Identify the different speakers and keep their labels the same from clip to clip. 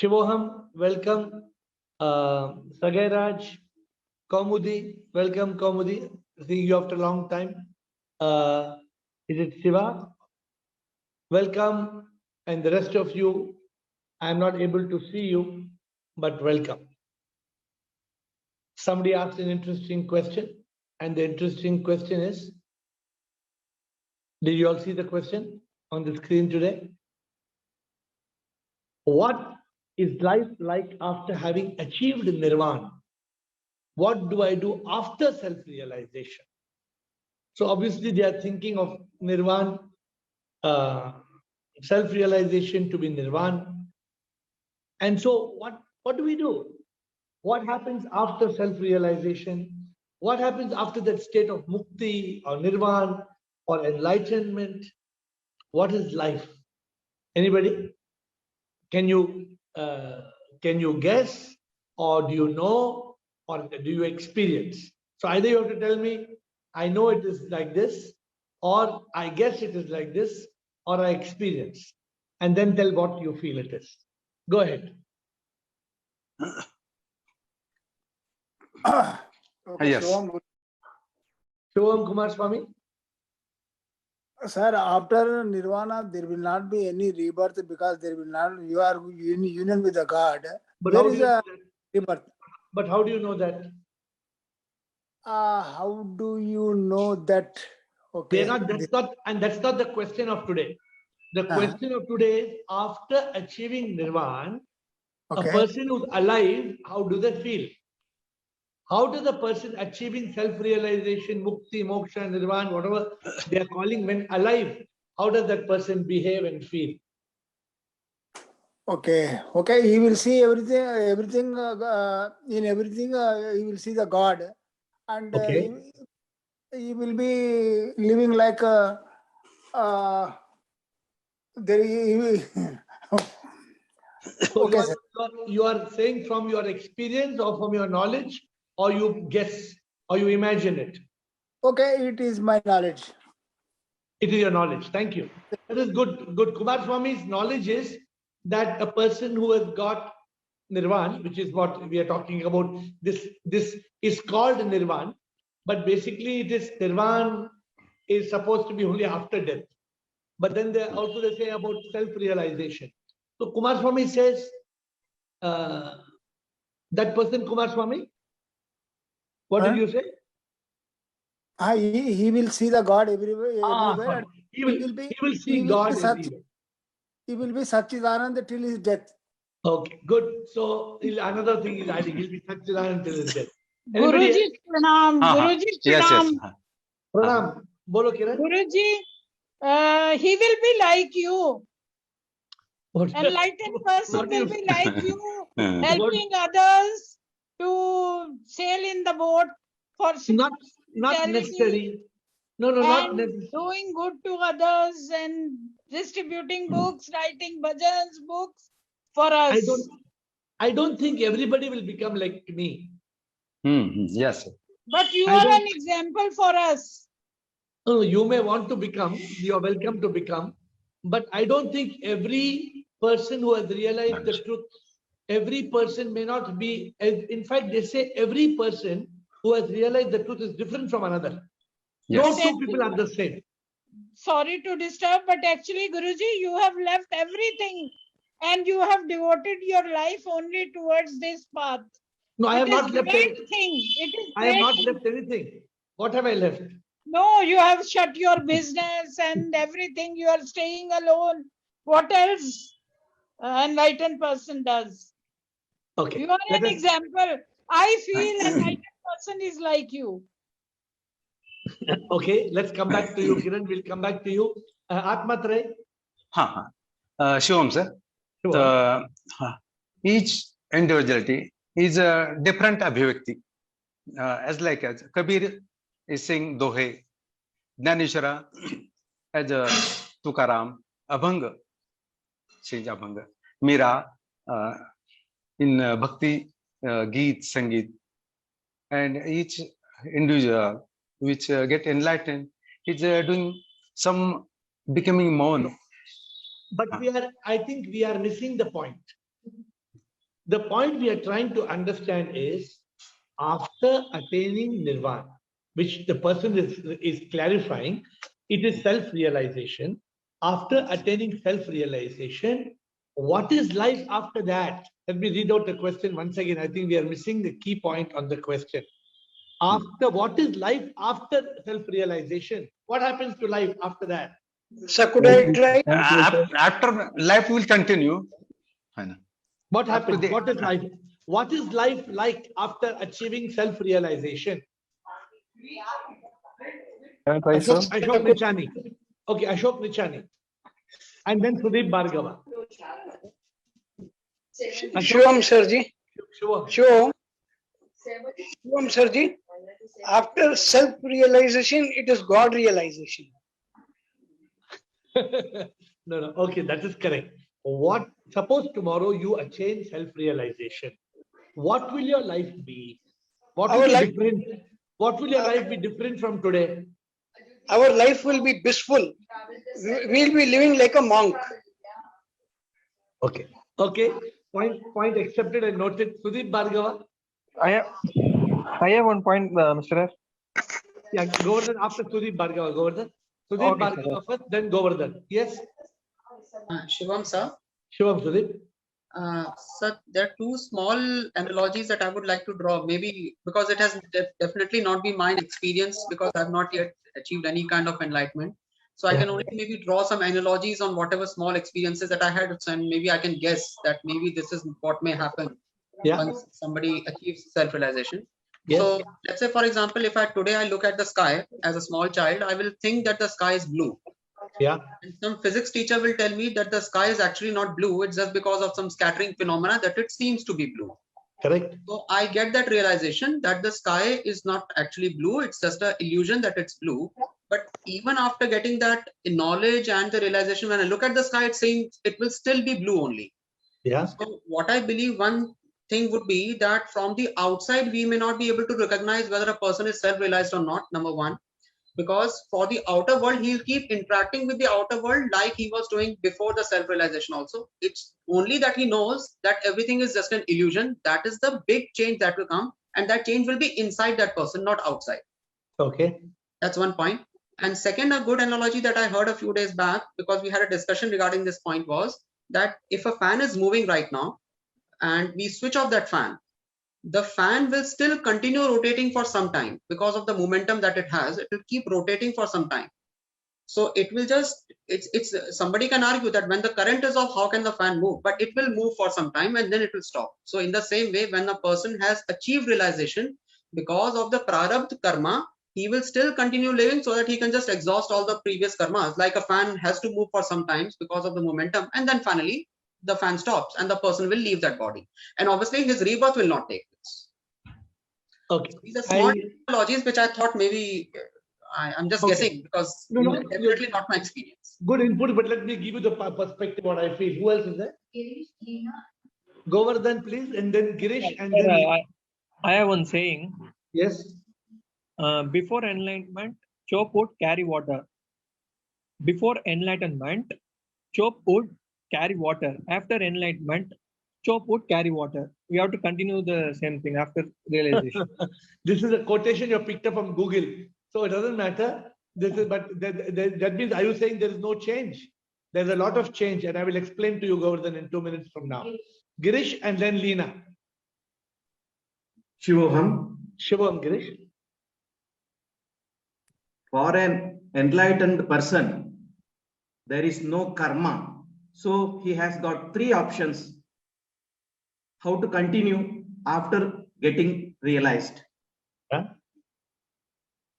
Speaker 1: Shivoham, welcome. Sagay Raj, Kaumudi, welcome Kaumudi. Seeing you after a long time. Is it Shiva? Welcome, and the rest of you. I am not able to see you, but welcome. Somebody asked an interesting question, and the interesting question is, did you all see the question on the screen today? What is life like after having achieved nirvana? What do I do after self-realization? So obviously they are thinking of nirvana, self-realization to be nirvana. And so what do we do? What happens after self-realization? What happens after that state of mukti or nirvana or enlightenment? What is life? Anybody? Can you guess, or do you know, or do you experience? So either you have to tell me, I know it is like this, or I guess it is like this, or I experience, and then tell what you feel it is. Go ahead.
Speaker 2: Okay,
Speaker 3: Yes.
Speaker 1: Shivam Kumar Swami.
Speaker 2: Sir, after nirvana, there will not be any rebirth because there will not. You are in union with the God.
Speaker 1: But
Speaker 2: There
Speaker 1: how
Speaker 2: is
Speaker 1: do you
Speaker 2: a
Speaker 1: know that?
Speaker 2: rebirth.
Speaker 1: But how do you know that?
Speaker 2: How do you know that? Okay.
Speaker 1: That's not the question of today. The question of today is, after achieving nirvana, a person who's alive, how do they feel? How does a person achieving self-realization, mukti, moksha, nirvana, whatever they are calling when alive, how does that person behave and feel?
Speaker 2: Okay. He will see everything. In everything, he will see the God, and he will be living like there.
Speaker 1: So you are saying from your experience or from your knowledge, or you guess, or you imagine it?
Speaker 2: Okay, it is my knowledge.
Speaker 1: It is your knowledge. Thank you. That is good. Good. Kumar Swami's knowledge is that a person who has got nirvana, which is what we are talking about, this is called nirvana, but basically it is nirvana is supposed to be only after death. But then they say about self-realization. So Kumar Swami says, that person Kumar Swami, what did you say?
Speaker 2: He will see the God everywhere. And
Speaker 1: He will see God everywhere.
Speaker 2: He will be Satchidananda till his death.
Speaker 1: Okay, good. So another thing is, I think he'll be Satchidananda till his death.
Speaker 4: Guruji Pranam. Guruji Pranam.
Speaker 3: Yes.
Speaker 1: Pranam. Bolo Kiran.
Speaker 4: Guruji, he will be like you. Enlightened person will be like you, helping others to sail in the boat for
Speaker 1: not necessary. No, not necessary.
Speaker 4: Doing good to others and distributing books, writing bhajans, books for us.
Speaker 1: I don't think everybody will become like me.
Speaker 3: Yes.
Speaker 4: But you are an example for us.
Speaker 1: No, you may want to become, you are welcome to become, but I don't think every person who has realized the truth, every person may not be, in fact, they say every person who has realized the truth is different from another.
Speaker 3: Yes.
Speaker 1: No two people are the same.
Speaker 4: Sorry to disturb, but actually, Guruji, you have left everything and you have devoted your life only towards this path.
Speaker 1: No, I have not left
Speaker 4: anything.
Speaker 1: I have not left anything. What have I left?
Speaker 4: No, you have shut your business and everything. You are staying alone. What else an enlightened person does?
Speaker 1: Okay.
Speaker 4: You are an example. I feel an enlightened person is like you.
Speaker 1: Okay, let's come back to you, Kiran. We'll come back to you. Atmatray.
Speaker 3: Shivam, sir. Each individuality is a different abhivyakti. As Kabir is saying Dohe, Dnyaneshwara as Tukaram, Abhanga, says Abhanga, Mira in Bhakti, Geet, Sangeet, and each individual which get enlightened is doing some becoming mono.
Speaker 1: But I think we are missing the point. The point we are trying to understand is after attaining nirvana, which the person is clarifying, it is self-realization. After attaining self-realization, what is life after that? Let me read out the question once again. I think we are missing the key point on the question. After what is life after self-realization? What happens to life after that?
Speaker 5: Sir, could I try?
Speaker 3: After life will continue.
Speaker 1: What happens?
Speaker 3: the-
Speaker 1: What is life? What is life like after achieving self-realization? Ashok Nichani. Okay, Ashok Nichani. And then Sudeep Bhargava.
Speaker 5: Shivam Sirji.
Speaker 1: Sure.
Speaker 5: Shivam Sirji. After self-realization, it is God realization.
Speaker 1: No. Okay, that is correct. What? Suppose tomorrow you attain self-realization. What will your life be? What will
Speaker 5: Our
Speaker 1: be
Speaker 5: life-
Speaker 1: different? What will your life be different from today?
Speaker 5: Our life will be blissful. We'll be living like a monk.
Speaker 1: Okay. Okay. Point accepted and noted. Sudeep Bhargava.
Speaker 6: I have one point, Mr. F.
Speaker 1: Yeah, Govardhan after Sudeep Bhargava. Govardhan. Sudeep
Speaker 6: Okay, sir.
Speaker 1: Bhargava first, then Govardhan. Yes.
Speaker 7: Shivam sir,
Speaker 1: Shivam Sudeep.
Speaker 7: sir, there are two small analogies that I would like to draw. Maybe because it has definitely not been my experience because I've not yet achieved any kind of enlightenment. So I
Speaker 1: Yeah.
Speaker 7: can only maybe draw some analogies on whatever small experiences that I had, and maybe I can guess that maybe this is what may happen
Speaker 1: Yeah.
Speaker 7: once somebody achieves self-realization.
Speaker 1: Yes.
Speaker 7: So let's say, for example, if today I look at the sky as a small child, I will think that the sky is blue.
Speaker 1: Yeah.
Speaker 7: And some physics teacher will tell me that the sky is actually not blue. It's just because of some scattering phenomena that it seems to be blue.
Speaker 1: Correct.
Speaker 7: So I get that realization that the sky is not actually blue. It's just an illusion that it's blue. But even after getting that knowledge and the realization, when I look at the sky, it seems it will still be blue only.
Speaker 1: Yeah.
Speaker 7: So what I believe one thing would be that from the outside, we may not be able to recognize whether a person is self-realized or not, number one. Because for the outer world, he'll keep interacting with the outer world like he was doing before the self-realization also. It's only that he knows that everything is just an illusion. That is the big change that will come. And that change will be inside that person, not outside.
Speaker 1: Okay.
Speaker 7: That's one point. And second, a good analogy that I heard a few days back, because we had a discussion regarding this point, was that if a fan is moving right now and we switch off that fan, the fan will still continue rotating for some time because of the momentum that it has. It will keep rotating for some time. So it will just, it's somebody can argue that when the current is off, how can the fan move? But it will move for some time and then it will stop. So in the same way, when a person has achieved realization, because of the prarabdha karma, he will still continue living so that he can just exhaust all the previous karmas. Like a fan has to move for some times because of the momentum, and then finally the fan stops and the person will leave that body. And obviously his rebirth will not take place.
Speaker 1: Okay.
Speaker 7: These are small analogies which I thought maybe I'm just
Speaker 1: Okay.
Speaker 7: guessing because
Speaker 1: No,
Speaker 7: definitely not my experience.
Speaker 1: Good input, but let me give you the perspective what I feel. Who else is there? Govardhan, please, and then Girish, and then
Speaker 6: I have one saying.
Speaker 1: yes.
Speaker 6: Before enlightenment, chop would carry water. Before enlightenment, chop would carry water. After enlightenment, chop would carry water. We have to continue the same thing after realization.
Speaker 1: This is a quotation you picked up from Google, so it doesn't matter. This is, but that means, are you saying there is no change? There's a lot of change, and I will explain to you, Govardhan, in 2 minutes from now. Girish, and then Leena.
Speaker 8: Shivoham,
Speaker 1: Girish.
Speaker 8: for an enlightened person, there is no karma. So he has got 3 options how to continue after getting realized.
Speaker 1: Yeah.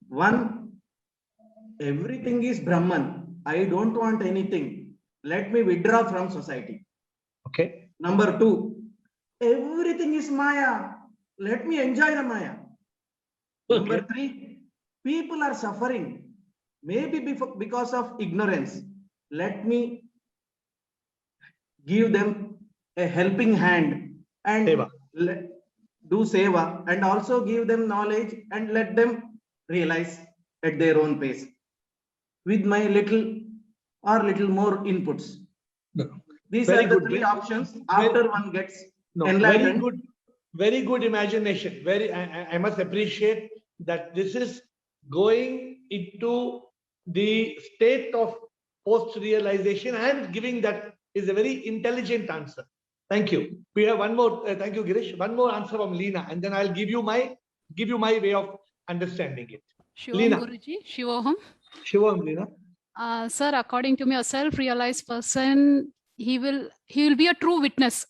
Speaker 8: 1, everything is Brahman. I don't want anything. Let me withdraw from society.
Speaker 1: Okay.
Speaker 8: Number 2, everything is Maya. Let me enjoy the Maya. Number
Speaker 1: Okay.
Speaker 8: 3, people are suffering, maybe because of ignorance. Let me give them a helping hand and
Speaker 1: Seva.
Speaker 8: do seva, and also give them knowledge and let them realize at their own pace with my little or little more inputs.
Speaker 1: No.
Speaker 8: These
Speaker 1: Very
Speaker 8: are the
Speaker 1: good.
Speaker 8: 3 options
Speaker 1: Very-
Speaker 8: after one gets
Speaker 1: No, very
Speaker 8: enlightened.
Speaker 1: very good imagination. I must appreciate that this is going into the state of post-realization and giving that is a very intelligent answer. Thank you. We have one more. Thank you, Girish. One more answer from Leena, and then I'll give you my way of understanding it.
Speaker 9: Shivam
Speaker 1: Leena.
Speaker 9: Guruji, Shivoham.
Speaker 1: Shivam, Leena.
Speaker 9: Sir, according to me, a self-realized person, he will be a true witness.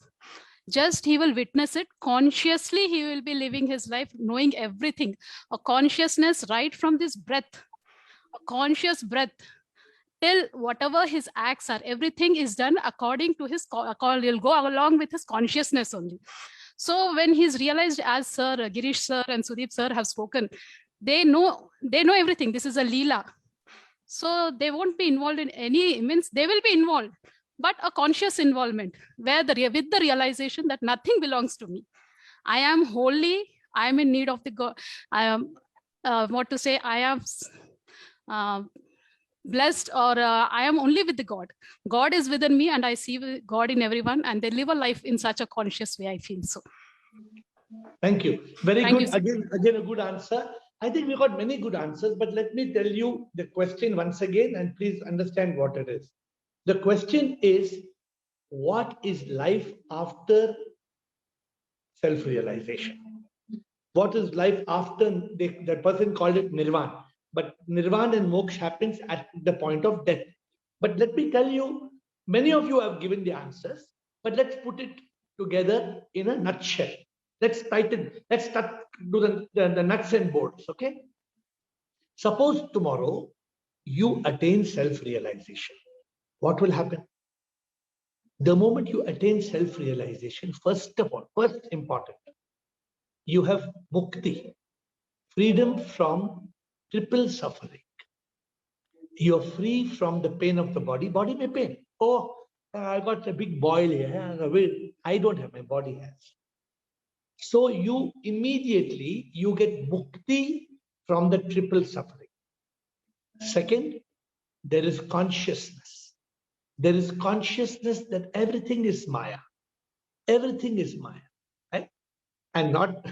Speaker 9: Just he will witness it consciously. He will be living his life, knowing everything. A consciousness right from this breath, a conscious breath, till whatever his acts are, everything is done according to his he'll go along with his consciousness only. So when he's realized, as Sir Girish sir and Sudeep sir have spoken, they know everything. This is a Leela. So they won't be involved in any, means they will be involved, but a conscious involvement where with the realization that nothing belongs to me. I am holy. I am in need of the God. I am, I am blessed, or I am only with the God. God is within me and I see God in everyone, and they live a life in such a conscious way, I feel so.
Speaker 1: Thank you. Very
Speaker 9: Thank
Speaker 1: good.
Speaker 9: you,
Speaker 1: Again, a good answer. I think we got many good answers, but let me tell you the question once again, and please understand what it is. The question is, what is life after self-realization? What is life after? The person called it nirvana, but nirvana and moksha happens at the point of death. But let me tell you, many of you have given the answers, but let's put it together in a nutshell. Let's start to the nuts and bolts, okay? Suppose tomorrow you attain self-realization. What will happen? The moment you attain self-realization, first important, you have mukti, freedom from triple suffering. You're free from the pain of the body. Body may pain. Oh, I got a big boil here. I don't have, my body has. So you immediately, you get mukti from the triple suffering. Second, there is consciousness. There is consciousness that everything is Maya. Everything is Maya. Right? And not,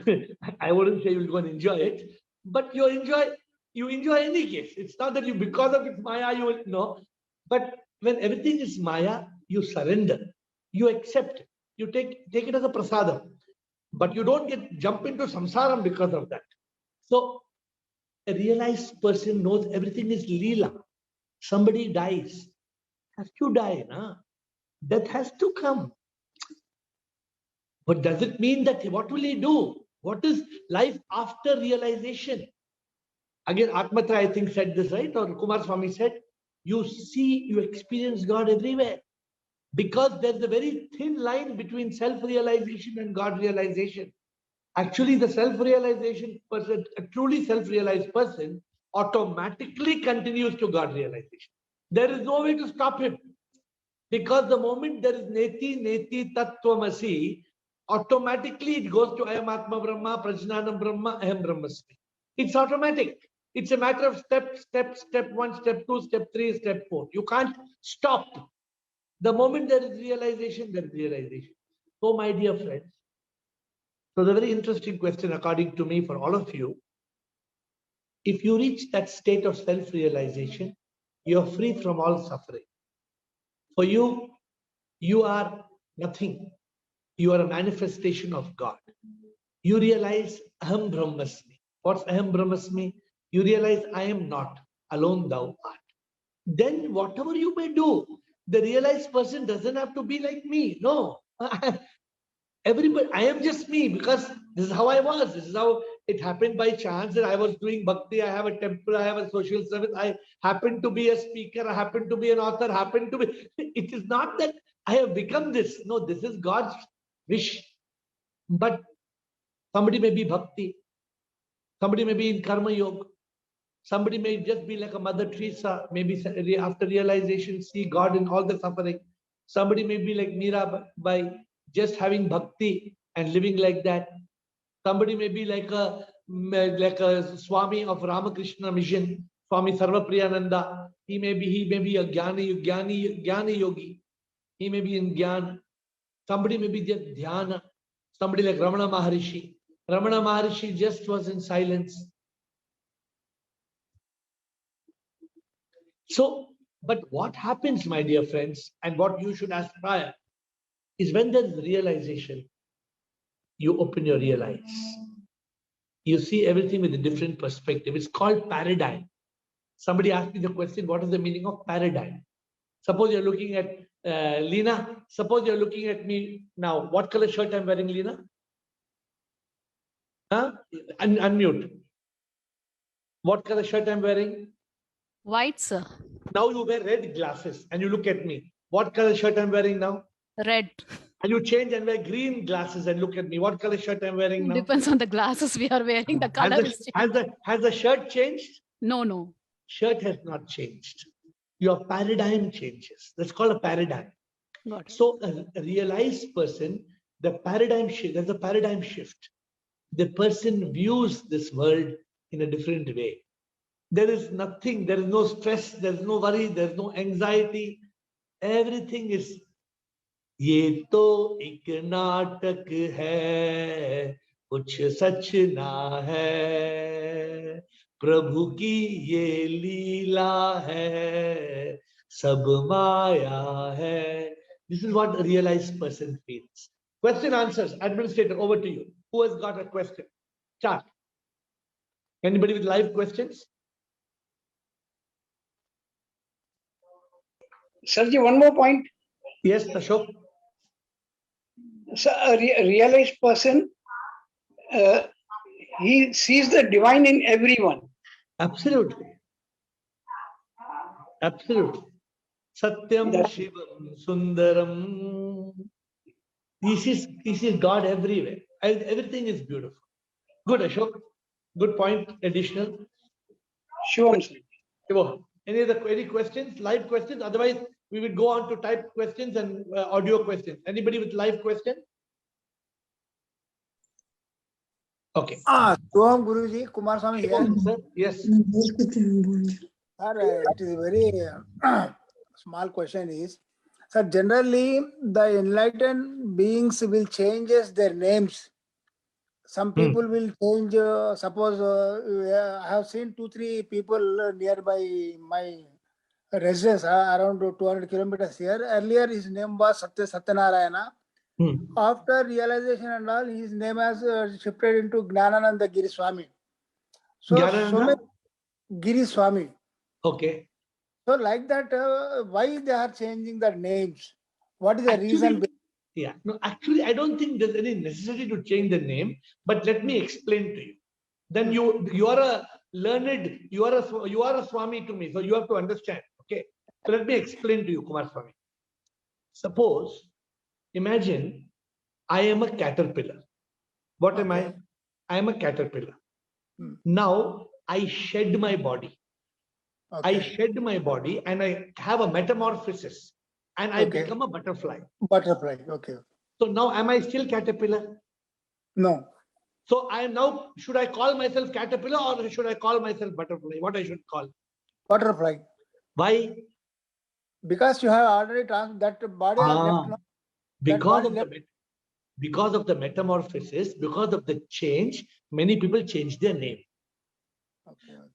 Speaker 1: I wouldn't say you'll go and enjoy it, but you enjoy any case. It's not that you, because of it's Maya, you will know. But when everything is Maya, you surrender. You accept it. You take it as a prasadam. But you don't jump into samsaram because of that. So a realized person knows everything is Leela. Somebody dies. Has to die, na? Death has to come. But does it mean that what will he do? What is life after realization? Again, Atmatra, I think, said this, right? Or Kumar Swami said, you see, you experience God everywhere. Because there's a very thin line between self-realization and God realization. Actually, the self-realization person, a truly self-realized person, automatically continues to God realization. There is no way to stop him. Because the moment there is neti tattvamasi, automatically it goes to Ayam Atma Brahma, Prajnanam Brahma, Aham Brahmasmi. It's automatic. It's a matter of step 1, step 2, step 3, step 4. You can't stop. The moment there is realization, there is realization. So, my dear friends, so the very interesting question, according to me, for all of you, if you reach that state of self-realization, you are free from all suffering. For you, you are nothing. You are a manifestation of God. You realize Aham Brahmasmi. What's Aham Brahmasmi? You realize I am not, alone thou art. Then whatever you may do, the realized person doesn't have to be like me. No. Everybody, I am just me because this is how I was. This is how it happened by chance that I was doing bhakti. I have a temple. I have a social service. I happen to be a speaker. I happen to be an author. It is not that I have become this. No, this is God's wish. But somebody may be bhakti. Somebody may be in karma yoga. Somebody may just be like a Mother Teresa, maybe after realization, see God in all the suffering. Somebody may be like Meera by just having bhakti and living like that. Somebody may be like a Swami of Ramakrishna mission, Swami Sarvapriyananda. He may be a Jnani yogi. He may be in Jnana. Somebody may be just Dhyana. Somebody like Ramana Maharishi. Ramana Maharishi just was in silence. So, but what happens, my dear friends, and what you should aspire is when there is realization, you open your real eyes. You see everything with a different perspective. It's called paradigm. Somebody asked me the question, what is the meaning of paradigm? Suppose you're looking at Lena. Suppose you're looking at me now. What color shirt I'm wearing, Lena? Huh? Unmute. What color shirt I'm wearing?
Speaker 9: White, sir.
Speaker 1: Now you wear red glasses and you look at me. What color shirt I'm wearing now?
Speaker 9: Red.
Speaker 1: And you change and wear green glasses and look at me. What color shirt I'm wearing now?
Speaker 9: Depends on the glasses we are wearing. The color is changed.
Speaker 1: Has the shirt changed?
Speaker 9: No.
Speaker 1: Shirt has not changed. Your paradigm changes. That's called a paradigm.
Speaker 9: Got it.
Speaker 1: So a realized person, the paradigm shift, there's a paradigm shift. The person views this world in a different way. There is nothing, there is no stress, there is no worry, there is no anxiety. Everything is ये तो एक नाटक है, कुछ सच ना है, प्रभु की ये लीला है, सब माया है. This is what a realized person feels. Question answers. Administrator, over to you. Who has got a question? Start. Anybody with live questions?
Speaker 5: Sirji, one more point.
Speaker 1: Yes, Ashok.
Speaker 5: So a realized person, he sees the divine in everyone.
Speaker 1: Absolutely. Absolutely. Satyam
Speaker 5: That-
Speaker 1: Shivam Sundaram. He sees God everywhere. Everything is beautiful. Good, Ashok. Good point. Additional.
Speaker 5: Shivam, sir.
Speaker 1: Shivam. Any questions? Live questions? Otherwise, we will go on to type questions and audio questions. Anybody with live question? Okay.
Speaker 2: Soham Guruji, Kumar Swami here.
Speaker 1: Sir, yes.
Speaker 2: Sir, it is a very small question is, sir, generally the enlightened beings will change their names. Some people will change, suppose I have seen 2-3 people nearby my residence around 200 kilometers here. Earlier his name was Satyanarayana. After realization and all, his name has shifted into Gnanananda Giri Swami. So many Giri Swami.
Speaker 1: Okay.
Speaker 2: So like that, why they are changing the names? What is the reason?
Speaker 1: Yeah, no, actually, I don't think there's any necessity to change the name, but let me explain to you. Then you are a learned, you are a Swami to me, so you have to understand. Okay, so let me explain to you, Kumar Swami. Suppose, imagine I am a caterpillar. What am I? I am a caterpillar. Now I shed my body. I shed my body and I have a metamorphosis and I become a butterfly.
Speaker 2: Butterfly, okay.
Speaker 1: So now am I still caterpillar?
Speaker 2: No.
Speaker 1: So I am now, should I call myself caterpillar or should I call myself butterfly? What I should call?
Speaker 2: Butterfly.
Speaker 1: Why?
Speaker 2: Because you have already transferred that body.
Speaker 1: Because of the metamorphosis, because of the change, many people change their name.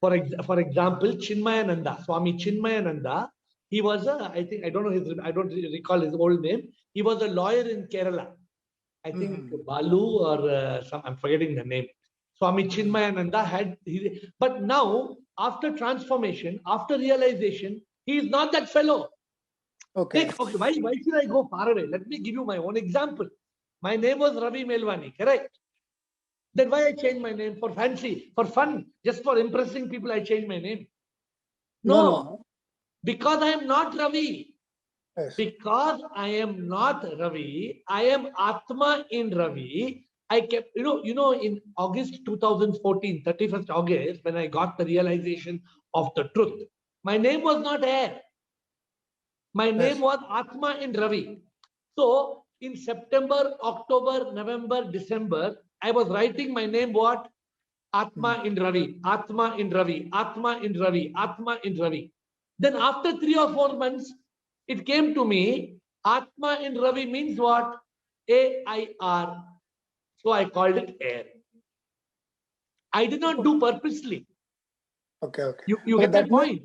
Speaker 1: For example, Chinmayananda, Swami Chinmayananda, he was I don't recall his old name. He was a lawyer in Kerala. I think Balu or I'm forgetting the name. Swami Chinmayananda but now after transformation, after realization, he is not that fellow.
Speaker 2: Okay.
Speaker 1: Why should I go far away? Let me give you my own example. My name was Ravi Melwani, correct? Then why I changed my name? For fancy, for fun, just for impressing people, I changed my name. No. Because I am not Ravi.
Speaker 2: Yes.
Speaker 1: Because I am not Ravi, I am Atma in Ravi. I kept, in August 2014, 31st August, when I got the realization of the truth, my name was not Air. My name was Atma in Ravi. So in September, October, November, December, I was writing my name what? Atma in Ravi, Atma in Ravi, Atma in Ravi, Atma in Ravi. Then after 3 or 4 months, it came to me, Atma in Ravi means what? AIR. So I called it air. I did not do purposely.
Speaker 2: Okay.
Speaker 1: You
Speaker 2: So
Speaker 1: get that
Speaker 2: that means-
Speaker 1: point?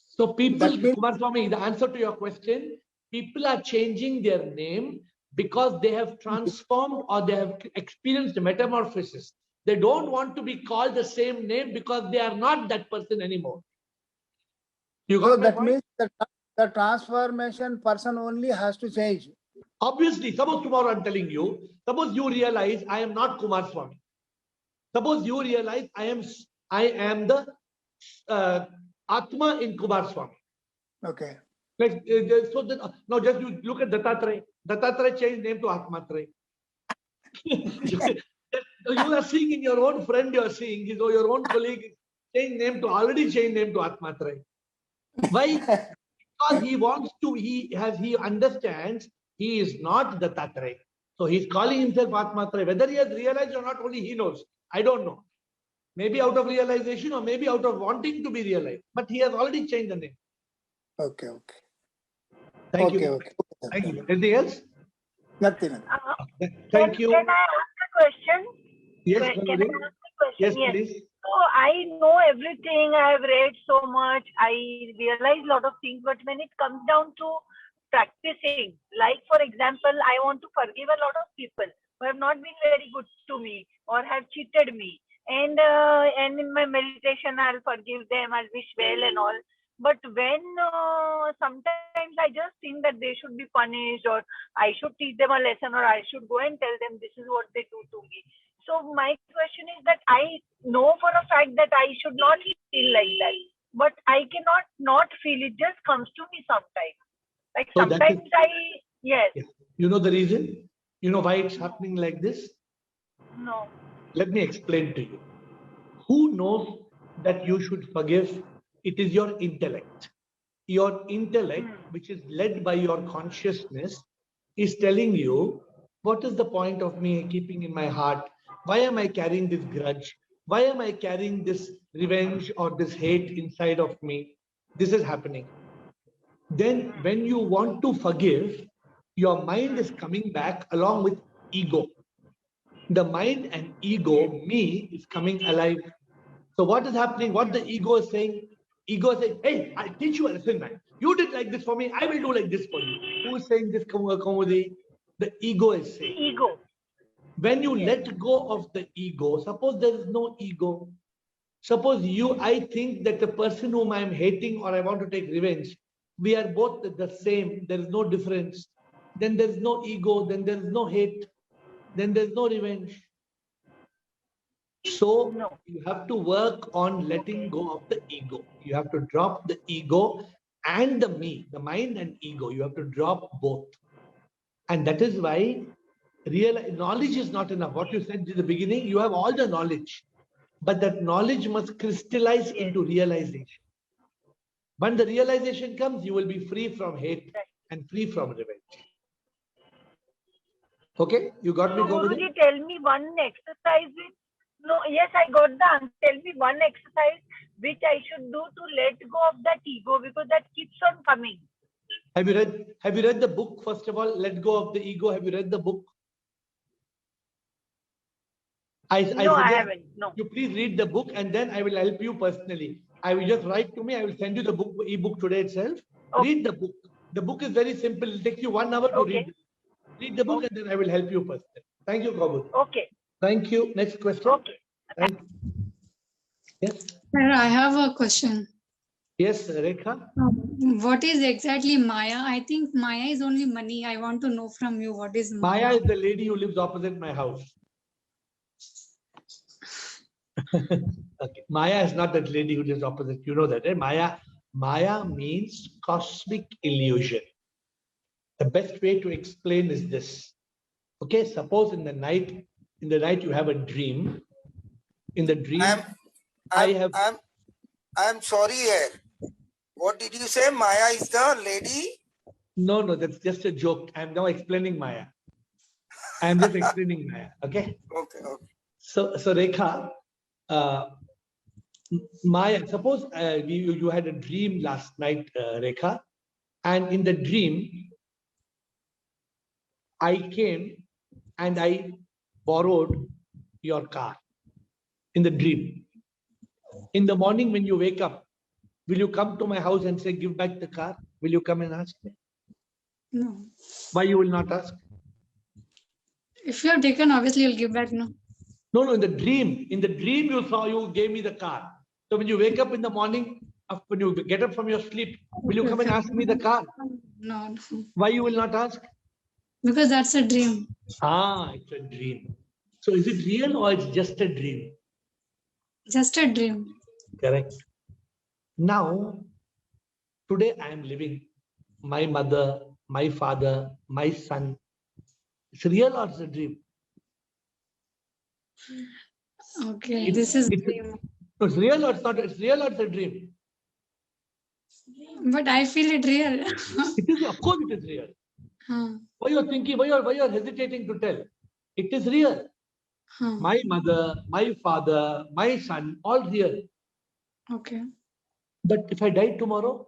Speaker 1: So people,
Speaker 2: That means-
Speaker 1: Kumar Swami, the answer to your question, people are changing their name because they have transformed or they have experienced metamorphosis. They don't want to be called the same name because they are not that person anymore. You
Speaker 2: So
Speaker 1: got my
Speaker 2: that
Speaker 1: point?
Speaker 2: means the transformation person only has to change.
Speaker 1: Obviously, suppose tomorrow I'm telling you, suppose you realize I am not Kumar Swami. Suppose you realize I am the Atma in Kumar Swami.
Speaker 2: Okay.
Speaker 1: Like, so then, now just you look at Dattatreya. Dattatreya changed name to Atmatraya. You are seeing in your own friend, you are seeing your own colleague already changed name to Atmatraya. Why? Because he wants to, he understands he is not Dattatreya. So he's calling himself Atmatraya. Whether he has realized or not, only he knows. I don't know. Maybe out of realization or maybe out of wanting to be realized. But he has already changed the name.
Speaker 2: Okay.
Speaker 1: Thank
Speaker 2: Okay.
Speaker 1: you.
Speaker 2: Okay.
Speaker 1: Thank you. Anything else?
Speaker 2: Nothing.
Speaker 1: Thank you.
Speaker 10: Can I ask a question?
Speaker 1: Yes,
Speaker 10: Can I
Speaker 1: Gauri.
Speaker 10: ask a question?
Speaker 1: Yes,
Speaker 10: Yes.
Speaker 1: please.
Speaker 10: So I know everything. I have read so much. I realize a lot of things. But when it comes down to practicing, like for example, I want to forgive a lot of people who have not been very good to me or have cheated me. And in my meditation, I'll forgive them. I'll wish well and all. But when sometimes I just think that they should be punished, or I should teach them a lesson, or I should go and tell them this is what they do to me. So my question is that I know for a fact that I should not feel like that, but I cannot not feel it. Just comes to me sometimes. Like
Speaker 1: So that
Speaker 10: sometimes yes,
Speaker 1: You know the reason? You know why it's happening like this?
Speaker 10: no.
Speaker 1: Let me explain to you. Who knows that you should forgive? It is your intellect. Your intellect, which is led by your consciousness, is telling you, what is the point of me keeping in my heart? Why am I carrying this grudge? Why am I carrying this revenge or this hate inside of me? This is happening. Then when you want to forgive, your mind is coming back along with ego. The mind and ego, me, is coming alive. So what is happening? What the ego is saying? Ego is saying, hey, I'll teach you a lesson, man. You did like this for me. I will do like this for you. Who is saying this, Kaumudi? The ego is saying.
Speaker 10: Ego.
Speaker 1: When you let go of the ego, suppose there is no ego. Suppose I think that the person whom I am hating or I want to take revenge, we are both the same. There is no difference. Then there is no ego. Then there is no hate. Then there is no revenge. So you have to work on letting go of the ego. You have to drop the ego and the me, the mind and ego. You have to drop both. And that is why real knowledge is not enough. What you said in the beginning, you have all the knowledge, but that knowledge must crystallize into realization. When the realization comes, you will be free from hate and free from revenge. Okay, you got me, Govardhan?
Speaker 10: Guruji, tell me one exercise which, no, yes, I got the answer. Tell me one exercise which I should do to let go of that ego, because that keeps on coming.
Speaker 1: Have you read the book? First of all, Let Go of the Ego. Have you read the book? I
Speaker 10: haven't. No.
Speaker 1: You please read the book and then I will help you personally. I will just write to me. I will send you the book, ebook today itself.
Speaker 10: Okay.
Speaker 1: Read the book. The book is very simple. It takes you 1 hour to read. Read the book and then I will help you personally. Thank you, Kabul.
Speaker 10: Okay.
Speaker 1: Thank you. Next question.
Speaker 10: Okay.
Speaker 1: Thank you. Yes.
Speaker 11: Sir, I have a question.
Speaker 1: Yes, Rekha.
Speaker 11: What is exactly Maya? I think Maya is only money. I want to know from you what is Maya.
Speaker 1: Maya is the lady who lives opposite my house. Okay. Maya is not that lady who lives opposite. You know that, eh? Maya means cosmic illusion. The best way to explain is this. Okay, suppose in the night you have a dream. In the dream,
Speaker 12: I'm sorry here. What did you say? Maya is the lady?
Speaker 1: No, that's just a joke. I'm now explaining Maya. I'm just explaining Maya. Okay.
Speaker 12: Okay.
Speaker 1: So Rekha, Maya. Suppose you had a dream last night, Rekha, and in the dream, I came and I borrowed your car in the dream. In the morning when you wake up, will you come to my house and say, give back the car? Will you come and ask me?
Speaker 11: No.
Speaker 1: Why you will not ask?
Speaker 11: If you have taken, obviously you'll give back, no?
Speaker 1: No, in the dream you saw you gave me the car. So when you wake up in the morning, when you get up from your sleep, will you come and ask me the car?
Speaker 11: No, no.
Speaker 1: Why you will not ask?
Speaker 11: Because that's a dream.
Speaker 1: Ah, it's a dream. So is it real or it's just a dream?
Speaker 11: Just a dream.
Speaker 1: Correct. Now, today I am living my mother, my father, my son. It's real or it's a dream?
Speaker 11: Okay,
Speaker 1: It's-
Speaker 11: this is
Speaker 1: it's-
Speaker 11: dream.
Speaker 1: No, it's real or it's not? It's real or it's a dream?
Speaker 11: But I feel it real.
Speaker 1: It is, of course it is real.
Speaker 11: Huh.
Speaker 1: Why you're thinking, why you're hesitating to tell? It is real.
Speaker 11: Huh.
Speaker 1: My mother, my father, my son, all real.
Speaker 11: Okay.
Speaker 1: But if I die tomorrow,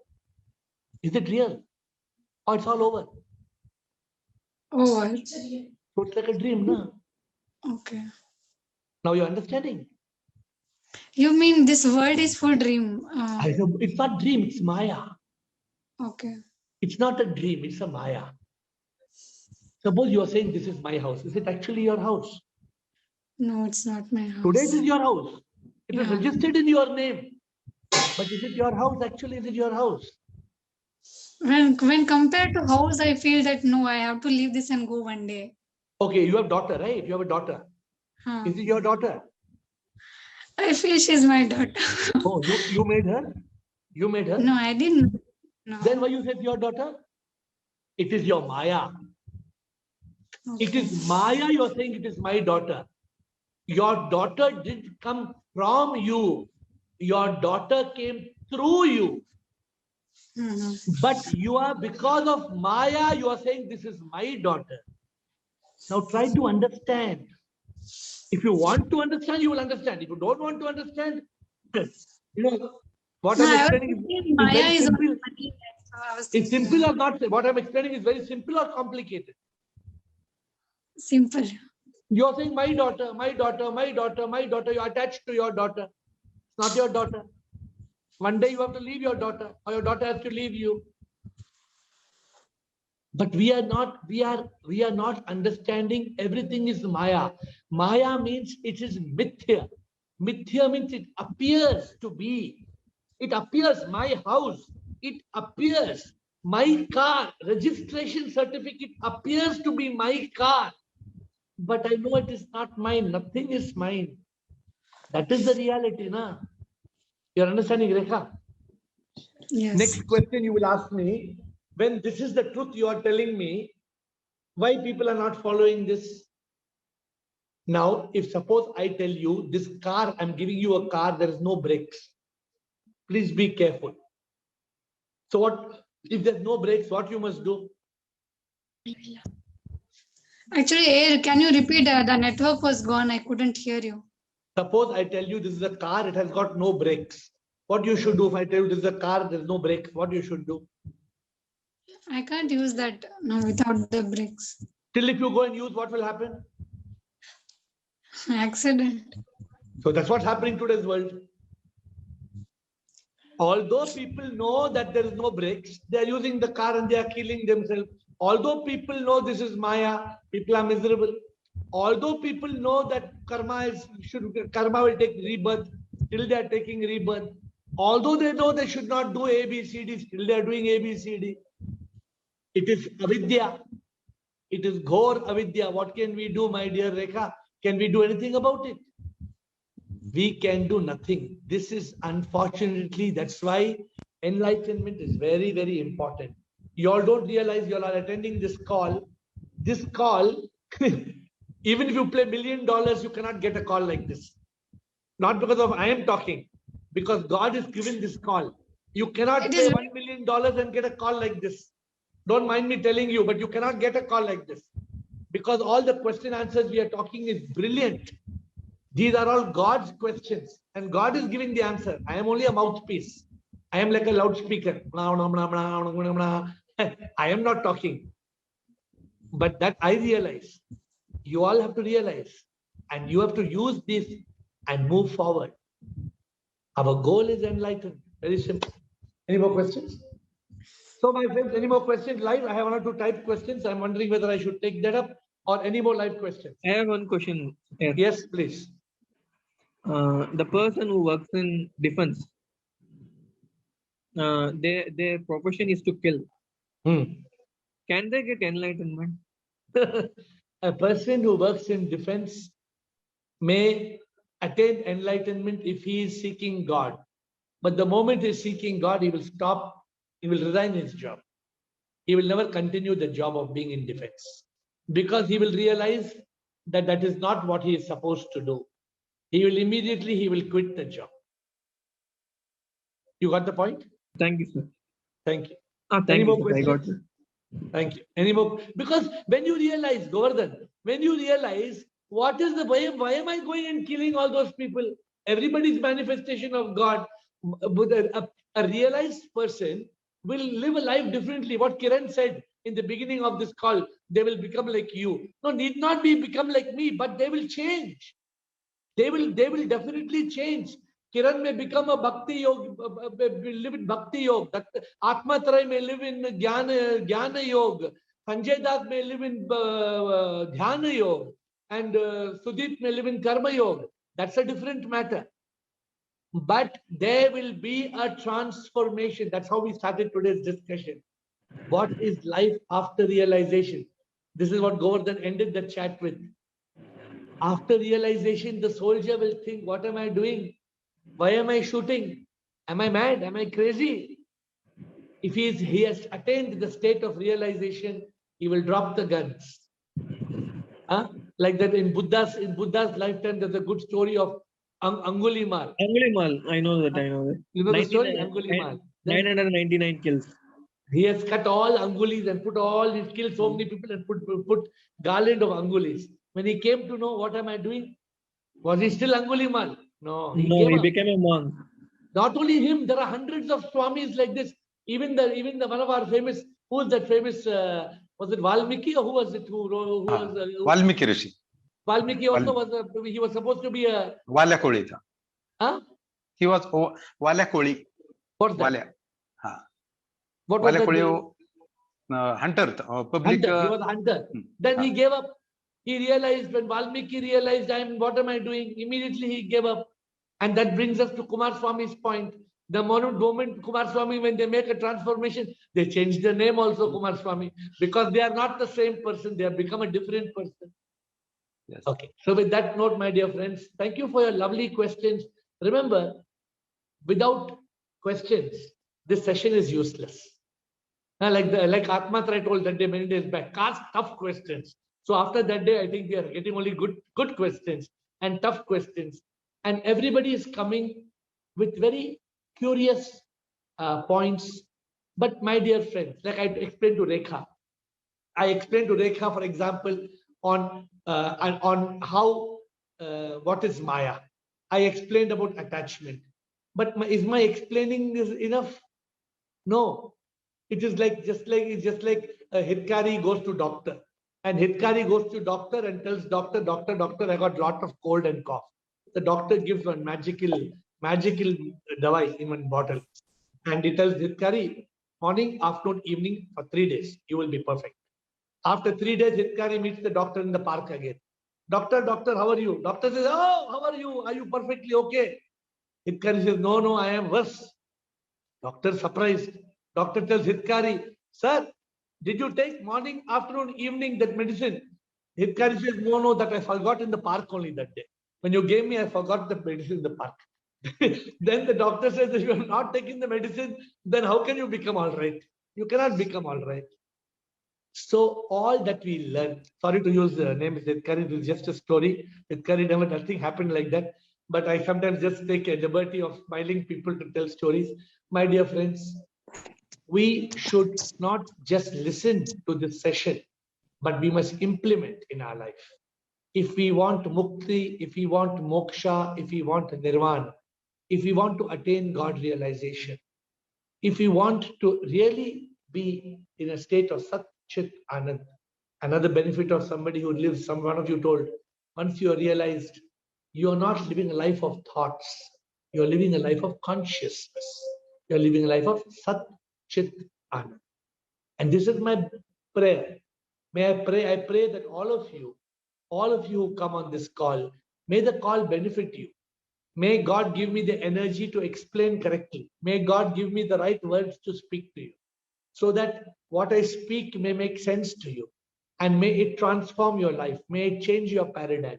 Speaker 1: is it real? Or it's all over?
Speaker 11: Oh,
Speaker 1: So it's like a dream, no?
Speaker 11: okay.
Speaker 1: Now you're understanding?
Speaker 11: You mean this world is for dream?
Speaker 1: It's not dream, it's Maya.
Speaker 11: Okay.
Speaker 1: It's not a dream, it's a Maya. Suppose you are saying this is my house. Is it actually your house?
Speaker 11: No, it's not my house.
Speaker 1: Today it is your house. It is
Speaker 11: Yeah.
Speaker 1: registered in your name. But is it your house? Actually, is it your house?
Speaker 11: When compared to house, I feel that no, I have to leave this and go one day.
Speaker 1: Okay, you have daughter, right? You have a daughter.
Speaker 11: Huh.
Speaker 1: Is it your daughter?
Speaker 11: I feel she's my daughter.
Speaker 1: Oh, you made her? You made her?
Speaker 11: No, I didn't. No.
Speaker 1: Then why you said your daughter? It is your Maya. It
Speaker 11: Okay.
Speaker 1: is Maya, you are saying it is my daughter. Your daughter didn't come from you. Your daughter came through you.
Speaker 11: Mhm.
Speaker 1: But you are, because of Maya, you are saying this is my daughter. Now try to understand. If you want to understand, you will understand. If you don't want to understand, you know, what
Speaker 11: No,
Speaker 1: I'm
Speaker 11: I was
Speaker 1: explaining
Speaker 11: thinking
Speaker 1: is
Speaker 11: Maya
Speaker 1: very
Speaker 11: is
Speaker 1: simple.
Speaker 11: only money. So I was
Speaker 1: It's
Speaker 11: thinking,
Speaker 1: simple or not? What I'm explaining is very simple or complicated.
Speaker 11: simple.
Speaker 1: You're saying my daughter, my daughter, my daughter, my daughter. You're attached to your daughter. It's not your daughter. One day you have to leave your daughter, or your daughter has to leave you. But we are not understanding everything is Maya. Maya means it is mithya. Mithya means it appears to be. It appears my house. It appears my car. Registration certificate appears to be my car. But I know it is not mine. Nothing is mine. That is the reality, na? You're understanding, Rekha?
Speaker 11: Yes.
Speaker 1: Next question you will ask me, when this is the truth you are telling me, why people are not following this? Now, if suppose I tell you this car, I'm giving you a car, there is no brakes. Please be careful. So what, if there's no brakes, what you must do?
Speaker 11: Actually, can you repeat? The network was gone. I couldn't hear you.
Speaker 1: Suppose I tell you this is a car, it has got no brakes. What you should do if I tell you this is a car, there's no brakes, what you should do?
Speaker 11: I can't use that no without the brakes.
Speaker 1: Till if you go and use, what will happen?
Speaker 11: Accident.
Speaker 1: So that's what's happening in today's world. Although people know that there is no brakes, they are using the car and they are killing themselves. Although people know this is Maya, people are miserable. Although people know that karma will take rebirth, still they are taking rebirth. Although they know they should not do A, B, C, D, still they are doing A, B, C, D. It is avidya. It is ghor avidya. What can we do, my dear Rekha? Can we do anything about it? We can do nothing. This is unfortunately, that's why enlightenment is very, very important. You all don't realize you all are attending this call. This call, even if you play $1 million, you cannot get a call like this. Not because of I am talking, because God is giving this call. You cannot pay $1 million and get a call like this. Don't mind me telling you, but you cannot get a call like this. Because all the question answers we are talking is brilliant. These are all God's questions and God is giving the answer. I am only a mouthpiece. I am like a loudspeaker. I am not talking. But that I realize. you all have to realize, and you have to use this and move forward. Our goal is enlightened. Very simple. Any more questions? So my friends, any more questions live? I have one or two typed questions. I'm wondering whether I should take that up or any more live questions.
Speaker 6: I have one question here.
Speaker 1: Yes, please.
Speaker 6: The person who works in defense, their profession is to kill. Can they get enlightenment?
Speaker 1: A person who works in defense may attain enlightenment if he is seeking God. But the moment he is seeking God, he will stop, he will resign his job. He will never continue the job of being in defense because he will realize that that is not what he is supposed to do. He will quit the job. You got the point?
Speaker 6: Thank you, sir.
Speaker 1: Thank you.
Speaker 6: Thank
Speaker 1: Any
Speaker 6: you,
Speaker 1: more
Speaker 6: sir. I got
Speaker 1: questions?
Speaker 6: it.
Speaker 1: Thank you. Any more? Because when you realize, Govardhan, when you realize what is the why am I going and killing all those people? Everybody's manifestation of God. A realized person will live a life differently. What Kiran said in the beginning of this call, they will become like you. No, need not be become like me, but they will change. They will definitely change. Kiran may become a bhakti yoga, will live in bhakti yoga. Atma Tarai may live in jnana yoga. Sanjay Das may live in dhyana yoga. And Sudeep may live in karma yoga. That's a different matter. But there will be a transformation. That's how we started today's discussion. What is life after realization? This is what Govardhan ended the chat with. After realization, the soldier will think, what am I doing? Why am I shooting? Am I mad? Am I crazy? If he has attained the state of realization, he will drop the guns. Like that in Buddha's lifetime, there's a good story of Angulimal.
Speaker 6: Angulimal, I know that.
Speaker 1: You know the story, Angulimal.
Speaker 6: 999 kills.
Speaker 1: He has cut all Angulis and put all, he's killed so many people and put garland of Angulis. When he came to know, what am I doing? Was he still Angulimal? No.
Speaker 6: He became a monk.
Speaker 1: Not only him, there are hundreds of Swamis like this. Even the one of our famous, who is that famous, was it Valmiki or who was it? Who was
Speaker 3: Valmiki Rishi.
Speaker 1: Valmiki also was, he was supposed to be a...
Speaker 3: Valakoli.
Speaker 1: Huh?
Speaker 3: He was Valakoli.
Speaker 1: What's that?
Speaker 3: Valya.
Speaker 1: What was
Speaker 3: that? Hunter. Public.
Speaker 1: Hunter. He was a hunter. Then he gave up. He realized, when Valmiki realized, what am I doing? Immediately he gave up. And that brings us to Kumar Swami's point. The moment Kumar Swami, when they make a transformation, they change the name also, Kumar Swami, because they are not the same person. They have become a different person.
Speaker 3: Yes.
Speaker 1: Okay. So with that note, my dear friends, thank you for your lovely questions. Remember, without questions, this session is useless. Like Atma Tarai told that day many days back, ask tough questions. So after that day, I think we are getting only good questions and tough questions. And everybody is coming with very curious points. But my dear friends, like I explained to Rekha, for example, on how, what is Maya. I explained about attachment. But is my explaining this enough? No. It is just like a Hitkari goes to doctor. And Hitkari goes to doctor and tells doctor, I got lot of cold and cough. The doctor gives one magical dawai in one bottle. And he tells Hitkari, morning, afternoon, evening for 3 days, you will be perfect. After 3 days, Hitkari meets the doctor in the park again. Doctor, how are you? Doctor says, oh, how are you? Are you perfectly okay? Hitkari says, no, I am worse. Doctor surprised. Doctor tells Hitkari, sir, did you take morning, afternoon, evening that medicine? Hitkari says, no, that I forgot in the park only that day. When you gave me, I forgot the medicine in the park. Then the doctor says, if you are not taking the medicine, then how can you become all right? You cannot become all right. So all that we learn, sorry to use the name of Hitkari, it is just a story. Hitkari nothing happened like that. But I sometimes just take a liberty of smiling people to tell stories. My dear friends, we should not just listen to this session, but we must implement in our life. If we want mukti, if we want moksha, if we want nirvana, if we want to attain God realization, if we want to really be in a state of Sat Chit Anand, Another benefit of somebody who lives, one of you told, once you are realized, you are not living a life of thoughts. You are living a life of consciousness. You are living a life of Sat Chit Anand. And this is my prayer. I pray that all of you who come on this call, may the call benefit you. May God give me the energy to explain correctly. May God give me the right words to speak to you, so that what I speak may make sense to you. And may it transform your life. May it change your paradigm.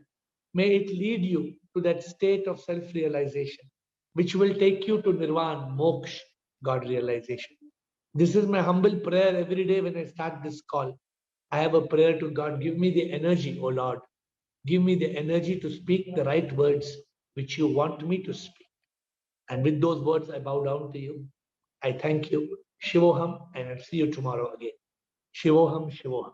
Speaker 1: May it lead you to that state of self-realization, which will take you to Nirvana, Moksha, God realization. This is my humble prayer every day when I start this call. I have a prayer to God, give me the energy, O Lord. Give me the energy to speak the right words which you want me to speak. And with those words, I bow down to you. I thank you. Shivoham, and I'll see you tomorrow again. Shivoham, Shivoham.